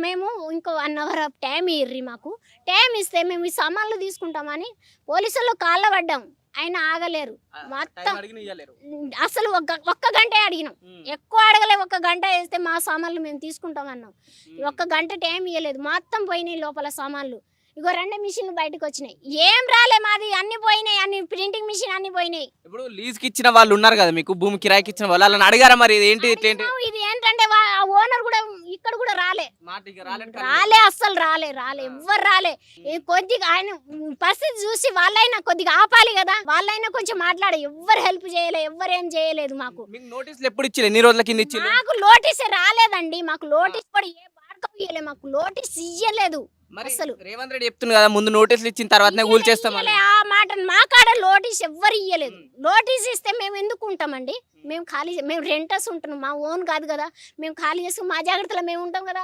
మేము ఇంకో 1 hour time ఇయ్యిర్రి మాకు. టైం ఇస్తే మేము ఈ సామాన్లు తీసుకుంటామని పోలీసులు కాళ్ళ పడ్డాం. అయినా ఆగలేరు. మొత్తం అసలు ఒక్క గంటే అడిగినాం. ఎక్కువ అడగలే. 1 గంట వేస్తే మా సామాన్లు మేము తీసుకుంటామన్నాం. 1 గంట టైం ఇవ్వలేదు. మొత్తం పోయినాయి లోపల సామాన్లు. ఇగో 2 మిషన్లు బయటకు వచ్చినాయి. ఏం రాలే మాది, అన్ని పోయినాయి. అన్ని ప్రింటింగ్ మిషన్ అన్ని పోయినాయి. ఇప్పుడు లీజ్కి ఇచ్చిన వాళ్ళు ఉన్నారు కదా, మీకు భూమి కిరాయికి ఇచ్చిన వాళ్ళు, వాళ్ళని అడిగారా మరి ఏంటి ఇట్లేంటి ఇది ఏంటంటే ఆ ఓనర్ కూడా ఇక్కడ కూడా రాలే. అస్సలు రాలే. ఎవ్వరు రాలే. కొద్దిగా ఆయన పరిస్థితి చూసి వాళ్ళైనా కొద్దిగా ఆపాలి కదా. వాళ్ళైనా కొంచెం మాట్లాడే. ఎవ్వరు హెల్ప్ చేయలే. ఎవ్వరు ఏం చేయలేదు మాకు. నోటీసులు ఎప్పుడు ఇచ్చి ఎన్ని రోజుల కింద ఇచ్చి? మాకు నోటీసే రాలేదండి. మాకు నోటీస్ కూడా ఏ బార్కం ఇయ్యలే. మాకు నోటీస్ ఇయ్యలేదు. అసలు రేవంత్ రెడ్డి చెప్తుంది కదా, ముందు నోటీసులు ఇచ్చిన తర్వాతనే కూల్చేస్తామని. ఆ మాట మా కాడ నోటీస్ ఎవ్వరు ఇయ్యలేదు. నోటీస్ ఇస్తే మేము ఎందుకు ఉంటామండి? మేము రెంటర్స్ ఉంటున్నాం. మా ఓన్ కాదు కదా. మేము ఖాళీ చేసుకుని మా జాగ్రత్తలో మేము ఉంటాం కదా.